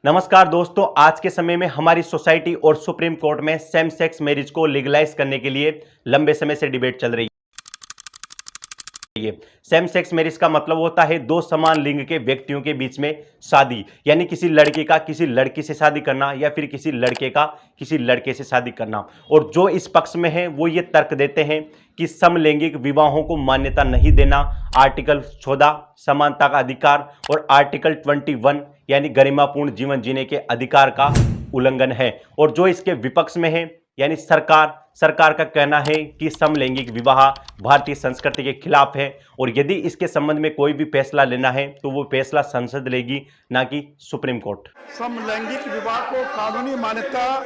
नमस्कार दोस्तों, आज के समय में हमारी सोसाइटी और सुप्रीम कोर्ट में सेम सेक्स मैरिज को लीगलाइज करने के लिए लंबे समय से डिबेट चल रही है। सेम सेक्स मैरिज का मतलब होता है दो समान लिंग के व्यक्तियों के बीच में शादी, यानी किसी लड़के का किसी लड़की से शादी करना या फिर किसी लड़के का किसी लड़के से शादी करना। और जो इस पक्ष में है वो ये तर्क देते हैं कि समलैंगिक विवाहों को मान्यता नहीं देना आर्टिकल 14 समानता का अधिकार और आर्टिकल 21 यानी गरिमापूर्ण जीवन जीने के अधिकार का उल्लंघन है। और जो इसके विपक्ष में है यानी सरकार का कहना है कि समलैंगिक विवाह भारतीय संस्कृति के खिलाफ है और यदि इसके संबंध में कोई भी फैसला लेना है तो वो फैसला संसद लेगी, ना कि सुप्रीम कोर्ट। समलैंगिक विवाह को कानूनी मान्यता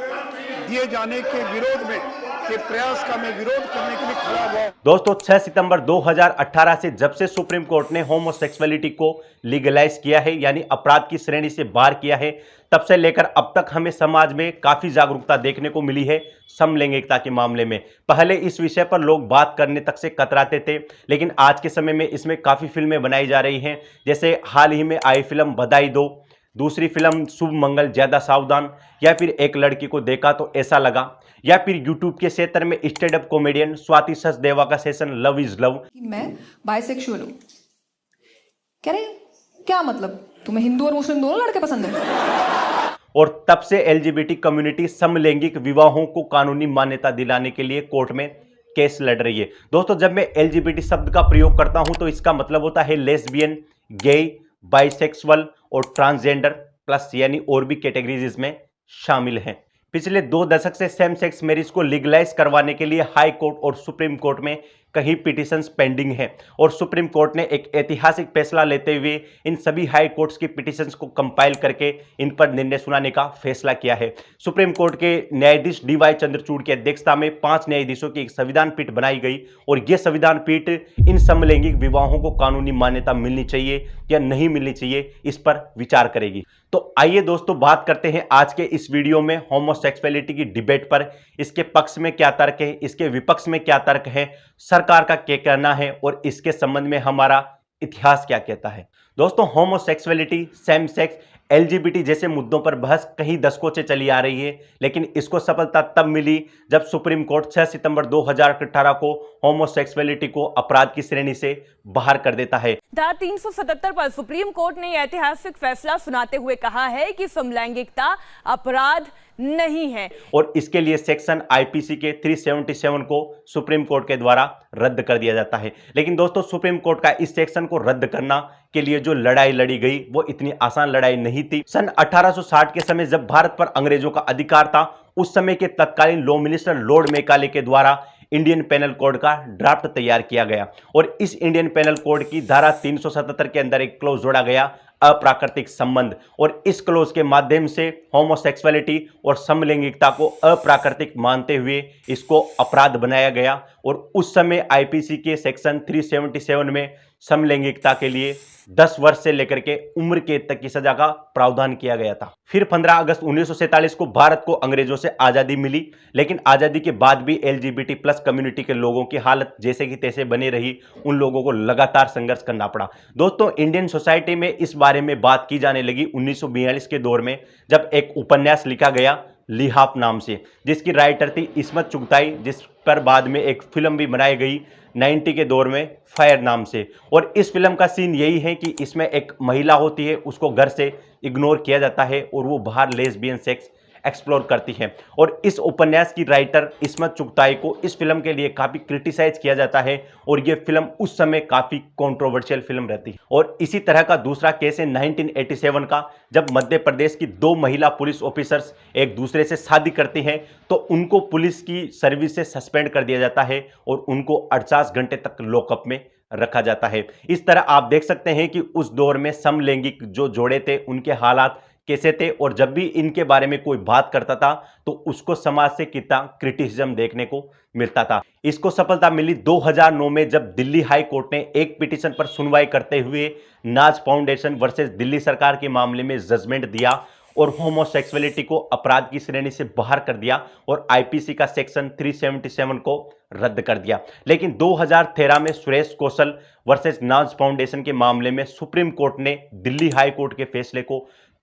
दिए जाने के विरोध में के प्रयास का मैं विरोध करने के लिए खड़ा हुआ। दोस्तों 6 सितंबर 2018 से जब से सुप्रीम कोर्ट ने होमोसेक्सुअलिटी को लीगलाइज किया है यानी अपराध की श्रेणी से बाहर किया है, तब से लेकर अब तक हमें समाज में काफी जागरूकता देखने को मिली है समलैंगिकता के मामले में। पहले इस विषय पर लोग बात करने तक से कतराते थे, लेकिन आज के समय में इसमें काफी फिल्में बनाई जा रही हैं। जैसे हाल ही में आई फिल्म बधाई दो, दूसरी फिल्म शुभ मंगल ज्यादा सावधान, या फिर एक लड़की को देखा तो ऐसा लगा, या फिर यूट्यूब के क्षेत्र में stand up comedian Swati Sachdeva का सेशन लव इज लव। मैं बाइसेक्सुअल हूँ। कह रहे क्या मतलब तुम्हें हिंदू और मुस्लिम दोनों लड़के पसंद है? और तब से एलजीबीटी कम्युनिटी समलैंगिक विवाहों को कानूनी मान्यता दिलाने के लिए कोर्ट में केस लड़ रही है। दोस्तों जब मैं एलजीबीटी शब्द का प्रयोग करता हूं तो इसका मतलब होता है लेस्बियन, गे, बाइसेक्सुअल और ट्रांसजेंडर प्लस, यानी और भी कैटेगरीज इसमें शामिल हैं। पिछले 2 दशक से सेम सेक्स मैरिज को लीगलाइज करवाने के लिए हाई कोर्ट और सुप्रीम कोर्ट में कई पिटीशंस पेंडिंग हैं और सुप्रीम कोर्ट ने एक ऐतिहासिक फैसला लेते हुए इन सभी हाई कोर्ट्स की पिटीशंस को कंपाइल करके इन पर निर्णय सुनाने का फैसला किया है। सुप्रीम कोर्ट के न्यायाधीश डीवाई चंद्रचूड़ की अध्यक्षता में 5 न्यायाधीशों की एक संविधान पीठ बनाई गई और यह संविधान पीठ इन समलैंगिक विवाहों को कानूनी मान्यता मिलनी चाहिए या नहीं मिलनी चाहिए इस पर विचार करेगी। तो आइए दोस्तों बात करते हैं आज के इस वीडियो में होमोसेक्सुअलिटी की डिबेट पर। इसके पक्ष में क्या तर्क है, इसके विपक्ष में क्या तर्क है, सरकार का क्या कहना है और इसके संबंध में हमारा इतिहास क्या कहता है। दोस्तों होमोसेक्सुअलिटी, सेम सेक्स, एलजीबीटी जैसे मुद्दों पर बहस कई दशकों से चली आ रही है, लेकिन इसको सफलता तब मिली जब सुप्रीम कोर्ट 6 सितंबर 2018 को होमोसेक्सुअलिटी को अपराध की श्रेणी से बाहर कर देता है। धारा 377 पर सुप्रीम कोर्ट ने ऐतिहासिक फैसला सुनाते हुए कहा है कि समलैंगिकता अपराध नहीं है और इसके लिए सेक्शन आईपीसी के 377 को सुप्रीम कोर्ट के द्वारा रद्द कर दिया जाता है। लेकिन दोस्तों सुप्रीम कोर्ट का इस सेक्शन को रद्द करना के लिए जो लड़ाई लड़ी गई वो इतनी आसान लड़ाई नहीं थी। सन 1860 के समय जब भारत पर अंग्रेजों का अधिकार था, उस समय के तत्कालीन लॉ मिनिस्टर लॉर्ड मैकाले के द्वारा इंडियन पेनल कोड का ड्राफ्ट तैयार किया गया और इस इंडियन पेनल कोड की धारा 377 के अंदर एक क्लोज जोड़ा गया, अप्राकृतिक संबंध, और इस क्लोज के माध्यम से होमोसेक्सुअलिटी और समलैंगिकता को अप्राकृतिक मानते हुए इसको अपराध बनाया गया। और उस समय आईपीसी के सेक्शन 377 में समलैंगिकता के लिए 10 वर्ष से लेकर के उम्र कैद तक की सजा का प्रावधान किया गया था। फिर 15 अगस्त 1947 को भारत को अंग्रेजों से आजादी मिली, लेकिन आजादी के बाद भी एलजीबीटी प्लस कम्युनिटी के लोगों की हालत जैसे की तैसे बनी रही। उन लोगों को लगातार संघर्ष करना पड़ा। दोस्तों इंडियन सोसाइटी में इस बारे में बात की जाने लगी 1942 के दौर में, जब एक उपन्यास लिखा गया लिहाफ नाम से, जिसकी राइटर थी इस्मत चुगताई, जिस पर बाद में एक फिल्म भी बनाई गई 90 के दौर में फायर नाम से। और इस फिल्म का सीन यही है कि इसमें एक महिला होती है, उसको घर से इग्नोर किया जाता है और वो बाहर लेस्बियन सेक्स एक्सप्लोर करती है। और इस उपन्यास की राइटर इस्मत चुगताई को इस फिल्म के लिए काफी क्रिटिसाइज किया जाता है और ये फिल्म उस समय काफी कंट्रोवर्शियल फिल्म रहती है। और इसी तरह का दूसरा केस है 1987 का, जब मध्य प्रदेश की 2 महिला पुलिस ऑफिसर्स एक दूसरे से शादी करती हैं तो उनको पुलिस की सर्विस से सस्पेंड कर दिया जाता है और उनको 48 घंटे तक लॉकअप में रखा जाता है। इस तरह आप देख सकते हैं कि उस दौर में समलैंगिक जो जोड़े थे उनके हालात कैसे थे, और जब भी इनके बारे में कोई बात करता था तो उसको समाज से कितना क्रिटिसिज्म देखने को मिलता था। इसको सफलता मिली 2009 में जब दिल्ली हाई कोर्ट ने एक पिटीशन पर सुनवाई करते हुए नाज फाउंडेशन वर्सेस दिल्ली सरकार के मामले में जजमेंट दिया और होमोसेक्सुअलिटी को अपराध की श्रेणी से बाहर कर दिया और आईपीसी का सेक्शन 377 को रद्द कर दिया। लेकिन 2013 में सुरेश कौशल वर्सेस नाज फाउंडेशन के मामले में सुप्रीम कोर्ट ने दिल्ली हाई कोर्ट के फैसले को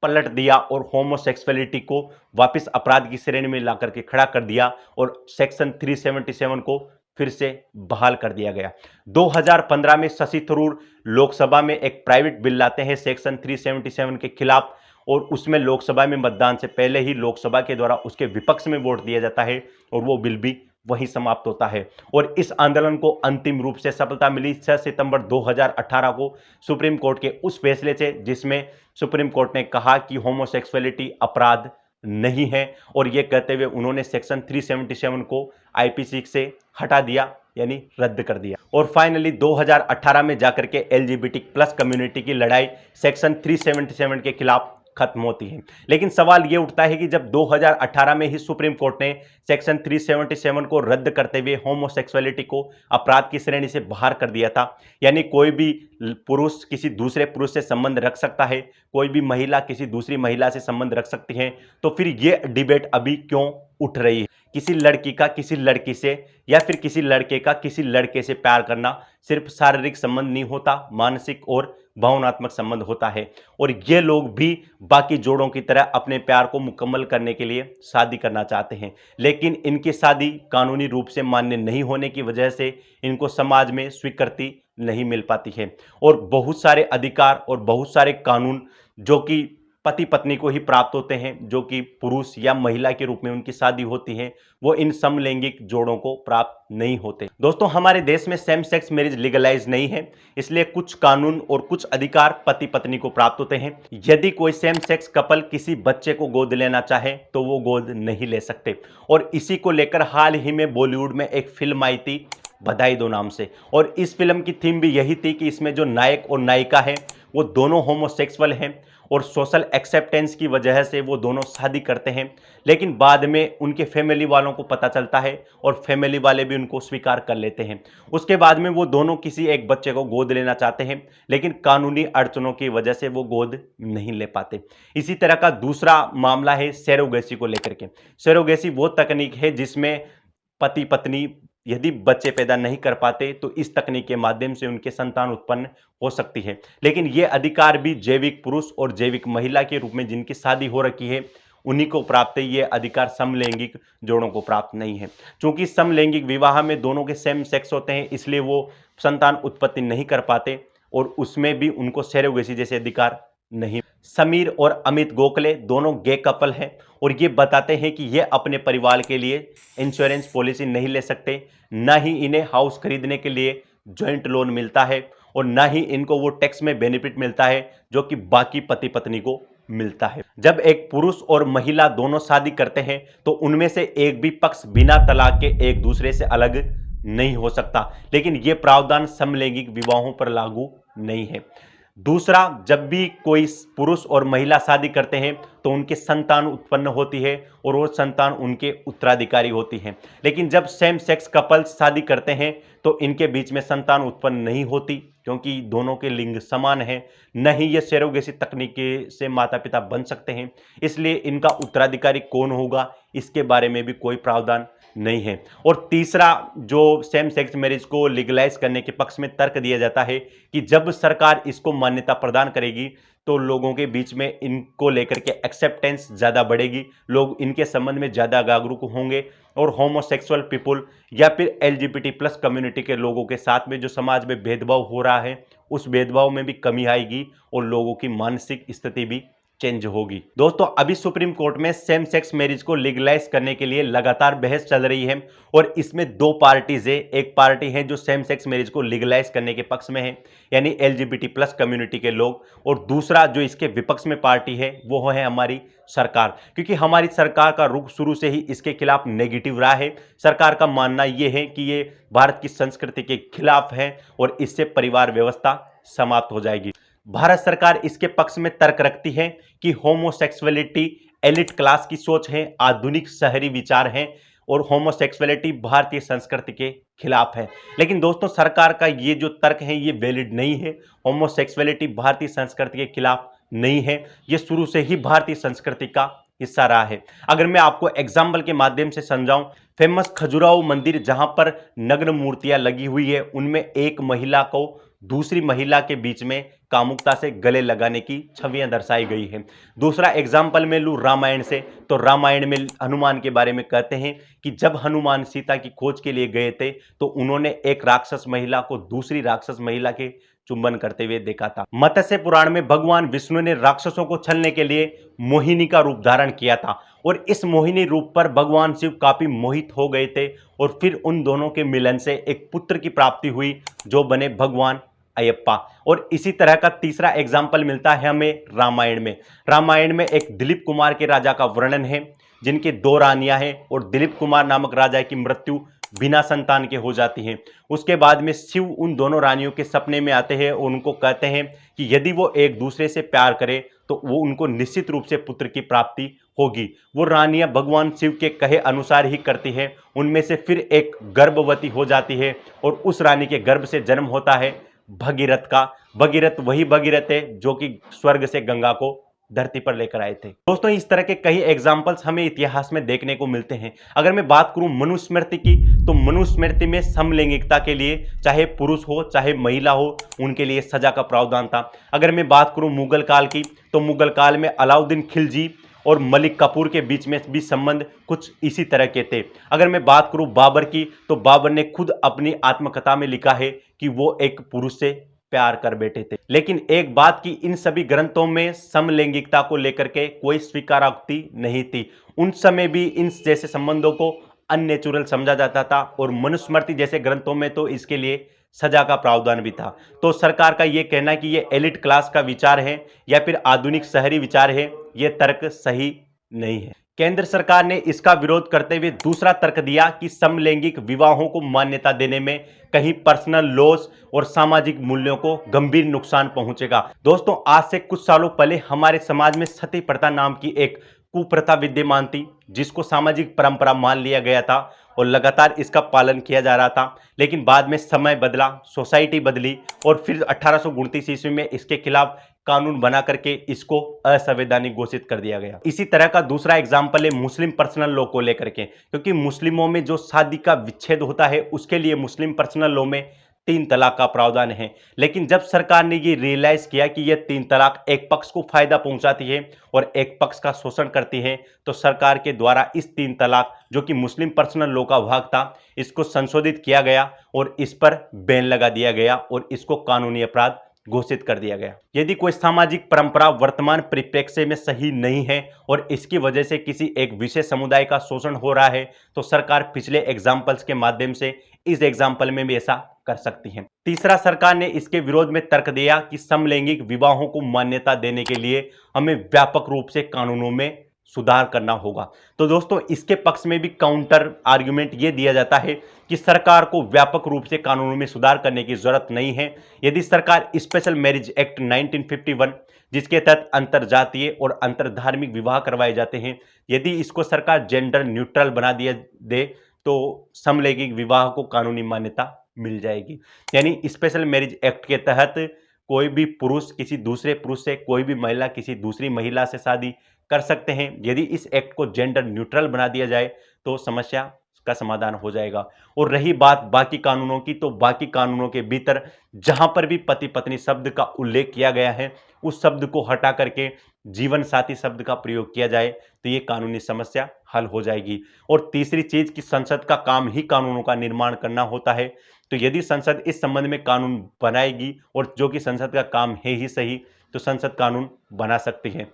पलट दिया और होमोसेक्सुअलिटी को वापस अपराध की श्रेणी में ला करके खड़ा कर दिया और सेक्शन 377 को फिर से बहाल कर दिया गया। 2015 में शशि थरूर लोकसभा में एक प्राइवेट बिल लाते हैं सेक्शन 377 के खिलाफ और उसमें लोकसभा में मतदान से पहले ही लोकसभा के द्वारा उसके विपक्ष में वोट दिया जाता है और वो बिल भी वही समाप्त होता है। और इस आंदोलन को अंतिम रूप से सफलता मिली 6 सितंबर 2018 को सुप्रीम कोर्ट के उस फैसले से जिसमें सुप्रीम कोर्ट ने कहा कि होमोसेक्सुअलिटी अपराध नहीं है और ये कहते हुए उन्होंने सेक्शन 377 को आईपीसी से हटा दिया यानी रद्द कर दिया। और फाइनली 2018 में जाकर के एलजीबीटी प्लस कम्युनिटी की लड़ाई सेक्शन 377 के खिलाफ खत्म होती है। लेकिन सवाल यह उठता है कि जब 2018 में ही सुप्रीम कोर्ट ने सेक्शन 377 को रद्द करते हुए होमोसेक्सुअलिटी को अपराध की श्रेणी से बाहर कर दिया था, यानी कोई भी पुरुष किसी दूसरे पुरुष से संबंध रख सकता है, कोई भी महिला किसी दूसरी महिला से संबंध रख सकती है, तो फिर यह डिबेट अभी क्यों उठ रही है? किसी लड़की का किसी लड़की से या फिर किसी लड़के का किसी लड़के से प्यार करना सिर्फ शारीरिक संबंध नहीं होता, मानसिक और भावनात्मक संबंध होता है। और ये लोग भी बाकी जोड़ों की तरह अपने प्यार को मुकम्मल करने के लिए शादी करना चाहते हैं, लेकिन इनकी शादी कानूनी रूप से मान्य नहीं होने की वजह से इनको समाज में स्वीकृति नहीं मिल पाती है। और बहुत सारे अधिकार और बहुत सारे कानून जो कि पति पत्नी को ही प्राप्त होते हैं, जो कि पुरुष या महिला के रूप में उनकी शादी होती है, वो इन समलैंगिक जोड़ों को प्राप्त नहीं होते। दोस्तों, हमारे देश में सेम सेक्स मैरिज लीगलाइज नहीं है, इसलिए कुछ कानून और कुछ अधिकार पति पत्नी को प्राप्त होते हैं। यदि कोई सेम सेक्स कपल किसी बच्चे को गोद लेना चाहे तो वो गोद नहीं ले सकते। और इसी को लेकर हाल ही में बॉलीवुड में एक फिल्म आई थी बधाई दो नाम से, और इस फिल्म की थीम भी यही थी कि इसमें जो नायक और नायिका है वो दोनों होमोसेक्सुअल हैं और सोशल एक्सेप्टेंस की वजह से वो दोनों शादी करते हैं, लेकिन बाद में उनके फैमिली वालों को पता चलता है और फैमिली वाले भी उनको स्वीकार कर लेते हैं। उसके बाद में वो दोनों किसी एक बच्चे को गोद लेना चाहते हैं, लेकिन कानूनी अड़चनों की वजह से वो गोद नहीं ले पाते। इसी तरह का दूसरा मामला है सरोगेसी को लेकर के। सरोगेसी वो तकनीक है जिसमें पति पत्नी यदि बच्चे पैदा नहीं कर पाते तो इस तकनीक के माध्यम से उनके संतान उत्पन्न हो सकती है, लेकिन ये अधिकार भी जैविक पुरुष और जैविक महिला के रूप में जिनकी शादी हो रखी है उन्हीं को प्राप्त है। ये अधिकार समलैंगिक जोड़ों को प्राप्त नहीं है। चूंकि समलैंगिक विवाह में दोनों के सेम सेक्स होते हैं, इसलिए वो संतान उत्पत्ति नहीं कर पाते और उसमें भी उनको सरोगेसी जैसे अधिकार नहीं। समीर और अमित गोखले दोनों गे कपल हैं और ये बताते हैं कि ये अपने परिवार के लिए इंश्योरेंस पॉलिसी नहीं ले सकते, ना ही इन्हें हाउस खरीदने के लिए जॉइंट लोन मिलता है और ना ही इनको वो टैक्स में बेनिफिट मिलता है जो कि बाकी पति पत्नी को मिलता है। जब एक पुरुष और महिला दोनों शादी करते हैं तो उनमें से एक भी पक्ष बिना तलाक के एक दूसरे से अलग नहीं हो सकता, लेकिन ये प्रावधान समलैंगिक विवाहों पर लागू नहीं है। दूसरा, जब भी कोई पुरुष और महिला शादी करते हैं तो उनके संतान उत्पन्न होती है और वो संतान उनके उत्तराधिकारी होती है, लेकिन जब सेम सेक्स कपल्स शादी करते हैं तो इनके बीच में संतान उत्पन्न नहीं होती क्योंकि दोनों के लिंग समान हैं, न ही ये सरोगेसी तकनीक से माता पिता बन सकते हैं, इसलिए इनका उत्तराधिकारी कौन होगा इसके बारे में भी कोई प्रावधान नहीं है। और तीसरा, जो सेम सेक्स मैरिज को लीगलाइज करने के पक्ष में तर्क दिया जाता है कि जब सरकार इसको मान्यता प्रदान करेगी तो लोगों के बीच में इनको लेकर के एक्सेप्टेंस ज़्यादा बढ़ेगी, लोग इनके संबंध में ज़्यादा जागरूक होंगे और होमोसेक्सुअल पीपुल या फिर एलजीबीटी प्लस कम्युनिटी के लोगों के साथ में जो समाज में भेदभाव हो रहा है उस भेदभाव में भी कमी आएगी और लोगों की मानसिक स्थिति भी चेंज होगी। दोस्तों, अभी सुप्रीम कोर्ट में सेम सेक्स मैरिज को लीगलाइज करने के लिए लगातार बहस चल रही है और इसमें दो पार्टीज है। एक पार्टी है जो सेम सेक्स मैरिज को लीगलाइज करने के पक्ष में है यानी एलजीबीटी प्लस कम्युनिटी के लोग, और दूसरा जो इसके विपक्ष में पार्टी है वो है हमारी सरकार, क्योंकि हमारी सरकार का रुख शुरू से ही इसके खिलाफ नेगेटिव रहा है। सरकार का मानना यह है कि ये भारत की संस्कृति के खिलाफ है और इससे परिवार व्यवस्था समाप्त हो जाएगी। भारत सरकार इसके पक्ष में तर्क रखती है कि होमोसेक्सुअलिटी एलिट क्लास की सोच है, आधुनिक शहरी विचार है और होमोसेक्सुअलिटी भारतीय संस्कृति के खिलाफ है। लेकिन दोस्तों, सरकार का ये जो तर्क है ये वैलिड नहीं है। होमोसेक्सुअलिटी भारतीय संस्कृति के खिलाफ नहीं है, ये शुरू से ही भारतीय संस्कृति का हिस्सा रहा है। अगर मैं आपको एग्जाम्पल के माध्यम से समझाऊं, फेमस खजुराहो मंदिर जहां पर नग्न मूर्तियां लगी हुई है उनमें एक महिला को दूसरी महिला के बीच में कामुकता से गले लगाने की छवियां दर्शाई गई है। दूसरा एग्जाम्पल में लूं रामायण से, तो रामायण में हनुमान के बारे में कहते हैं कि जब हनुमान सीता की खोज के लिए गए थे तो उन्होंने एक राक्षस महिला को दूसरी राक्षस महिला के चुंबन करते हुए देखा था। मत्स्य पुराण में भगवान विष्णु ने राक्षसों को छलने के लिए मोहिनी का रूप धारण किया था और इस मोहिनी रूप पर भगवान शिव काफी मोहित हो गए थे और फिर उन दोनों के मिलन से एक पुत्र की प्राप्ति हुई जो बने भगवान अयप्पा। और इसी तरह का तीसरा एग्जाम्पल मिलता है हमें रामायण में। रामायण में एक दिलीप कुमार के राजा का वर्णन है जिनकी 2 रानियां हैं और दिलीप कुमार नामक राजा की मृत्यु बिना संतान के हो जाती है। उसके बाद में शिव उन दोनों रानियों के सपने में आते हैं और उनको कहते हैं कि यदि वो एक दूसरे से प्यार करें तो वो उनको निश्चित रूप से पुत्र की प्राप्ति होगी। वो रानियां भगवान शिव के कहे अनुसार ही करती है। उनमें से फिर एक गर्भवती हो जाती है और उस रानी के गर्भ से जन्म होता है भगीरथ का। भगीरथ वही भगीरथ है जो कि स्वर्ग से गंगा को धरती पर लेकर आए थे। दोस्तों इस तरह के कई एग्जाम्पल्स हमें इतिहास में देखने को मिलते हैं। अगर मैं बात करूं मनुस्मृति की, तो मनुस्मृति में समलैंगिकता के लिए चाहे पुरुष हो चाहे महिला हो उनके लिए सजा का प्रावधान था। अगर मैं बात करूं मुगल काल की, तो मुगल काल में अलाउद्दीन खिलजी और मलिक कपूर के बीच में भी संबंध कुछ इसी तरह के थे। अगर मैं बात करूं बाबर की, तो बाबर ने खुद अपनी आत्मकथा में लिखा है कि वो एक पुरुष से प्यार कर बैठे थे। लेकिन एक बात की इन सभी ग्रंथों में समलैंगिकता को लेकर के कोई स्वीकारोक्ति नहीं थी। उन समय भी इन जैसे संबंधों को अननेचुरल समझा जाता था और मनुस्मृति जैसे ग्रंथों में तो इसके लिए सजा का प्रावधान भी था। तो सरकार का यह कहना कि यह एलिट क्लास का विचार है या फिर आधुनिक शहरी विचार है, यह तर्क सही नहीं है। केंद्र सरकार ने इसका विरोध करते हुए दूसरा तर्क दिया कि समलैंगिक विवाहों को मान्यता देने में कहीं पर्सनल लॉस और सामाजिक मूल्यों को गंभीर नुकसान पहुंचेगा। दोस्तों आज से कुछ सालों पहले हमारे समाज में सती प्रथा नाम की एक कुप्रथा विद्यमान थी जिसको सामाजिक परंपरा मान लिया गया था और लगातार इसका पालन किया जा रहा था। लेकिन बाद में समय बदला, सोसाइटी बदली और फिर 1829 ईस्वी में इसके खिलाफ कानून बना करके इसको असंवैधानिक घोषित कर दिया गया। इसी तरह का दूसरा एग्जाम्पल है मुस्लिम पर्सनल लॉ को लेकर के, क्योंकि मुस्लिमों में जो शादी का विच्छेद होता है उसके लिए मुस्लिम पर्सनल लॉ में 3 तलाक का प्रावधान है। लेकिन जब सरकार ने ये रियलाइज किया कि यह 3 तलाक एक पक्ष को फायदा पहुंचाती है और एक पक्ष का शोषण करती है, तो सरकार के द्वारा इस 3 तलाक जो कि मुस्लिम पर्सनल लॉ का भाग था इसको संशोधित किया गया और इस पर बैन लगा दिया गया और इसको कानूनी अपराध घोषित कर दिया गया। यदि कोई सामाजिक परंपरा वर्तमान परिप्रेक्ष्य में सही नहीं है और इसकी वजह से किसी एक विशेष समुदाय का शोषण हो रहा है तो सरकार पिछले एग्जाम्पल्स के माध्यम से इस एग्जाम्पल में भी ऐसा कर सकती है। तीसरा, सरकार ने इसके विरोध में तर्क दिया कि समलैंगिक विवाहों को मान्यता देने के लिए हमें व्यापक रूप से कानूनों में सुधार करना होगा। तो दोस्तों इसके पक्ष में भी काउंटर आर्गुमेंट ये दिया जाता है कि सरकार को व्यापक रूप से कानूनों में सुधार करने की जरूरत नहीं है। यदि सरकार स्पेशल मैरिज एक्ट 1951 जिसके तहत अंतरजातीय और अंतरधार्मिक विवाह करवाए जाते हैं, यदि इसको सरकार जेंडर न्यूट्रल बना दिया दे तो समलैंगिक विवाह को कानूनी मान्यता मिल जाएगी। यानी स्पेशल मैरिज एक्ट के तहत कोई भी पुरुष किसी दूसरे पुरुष से, कोई भी महिला किसी दूसरी महिला से शादी कर सकते हैं। यदि इस एक्ट को जेंडर न्यूट्रल बना दिया जाए तो समस्या का समाधान हो जाएगा। और रही बात बाकी कानूनों की, तो बाकी कानूनों के भीतर जहां पर भी पति पत्नी शब्द का उल्लेख किया गया है उस शब्द को हटा करके जीवन साथी शब्द का प्रयोग किया जाए तो ये कानूनी समस्या हल हो जाएगी। और तीसरी चीज कि संसद का काम ही कानूनों का निर्माण करना होता है, तो यदि संसद इस संबंध में कानून बनाएगी और जो कि संसद का काम है ही सही, तो संसद कानून बना सकती है।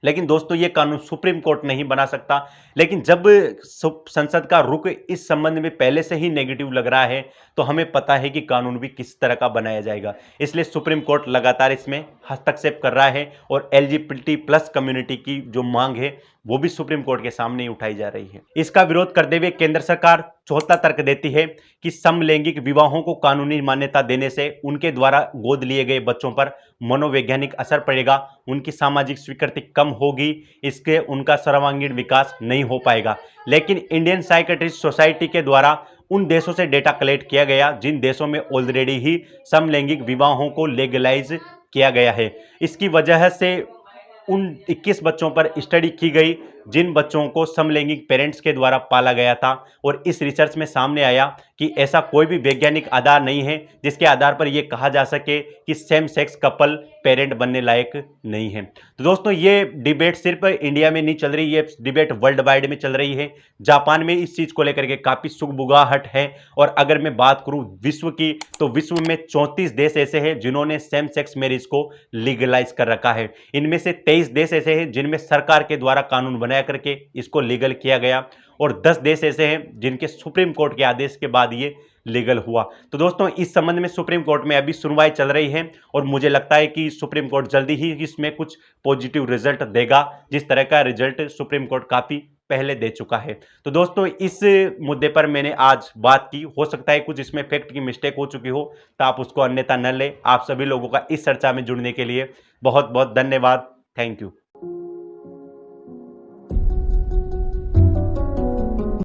लेकिन दोस्तों ये कानून सुप्रीम कोर्ट नहीं बना सकता। लेकिन जब संसद का रुख इस संबंध में पहले से ही नेगेटिव लग रहा है तो हमें पता है कि कानून भी किस तरह का बनाया जाएगा। इसलिए सुप्रीम कोर्ट लगातार इसमें हस्तक्षेप कर रहा है और LGBT+ कम्युनिटी की जो मांग है वो भी सुप्रीम कोर्ट के सामने ही उठाई जा रही है। इसका विरोध करते हुए केंद्र सरकार चौथा तर्क देती है कि समलैंगिक विवाहों को कानूनी मान्यता देने से उनके द्वारा गोद लिए गए बच्चों पर मनोवैज्ञानिक असर पड़ेगा, उनकी सामाजिक स्वीकृति कम होगी, इसके उनका सर्वांगीण विकास नहीं हो पाएगा। लेकिन इंडियन साइकियाट्रिस्ट सोसाइटी के द्वारा उन देशों से डेटा कलेक्ट किया गया जिन देशों में ऑलरेडी ही समलैंगिक विवाहों को लीगलाइज किया गया है। इसकी वजह से उन 21 बच्चों पर स्टडी की गई जिन बच्चों को समलैंगिक पेरेंट्स के द्वारा पाला गया था और इस रिसर्च में सामने आया कि कि ऐसा कोई भी वैज्ञानिक आधार नहीं है जिसके आधार पर यह कहा जा सके कि सेम सेक्स कपल पेरेंट बनने लायक नहीं है। तो दोस्तों ये डिबेट सिर्फ इंडिया में नहीं चल रही, ये डिबेट वर्ल्ड वाइड में चल रही है। जापान में इस चीज को लेकर के काफी सुगबुगाहट है। और अगर मैं बात करूं विश्व की, तो विश्व में 34 देश ऐसे हैं जिन्होंने सेम सेक्स मैरिज को लीगलाइज कर रखा है। इनमें से 23 देश ऐसे हैं जिनमें सरकार के द्वारा कानून बनाया करके इसको लीगल किया गया, और 10 देश ऐसे हैं जिनके सुप्रीम कोर्ट के आदेश के बाद ये लीगल हुआ। तो दोस्तों इस संबंध में सुप्रीम कोर्ट में अभी सुनवाई चल रही है, और मुझे लगता है कि सुप्रीम कोर्ट जल्दी ही इसमें कुछ पॉजिटिव रिजल्ट देगा, जिस तरह का रिजल्ट सुप्रीम कोर्ट काफी पहले दे चुका है। तो दोस्तों इस मुद्दे पर मैंने आज बात की, हो सकता है कुछ इसमें फैक्ट की मिस्टेक हो चुकी हो, तो आप उसको अन्यथा न लें। आप सभी लोगों का इस चर्चा में जुड़ने के लिए बहुत बहुत धन्यवाद। Thank you.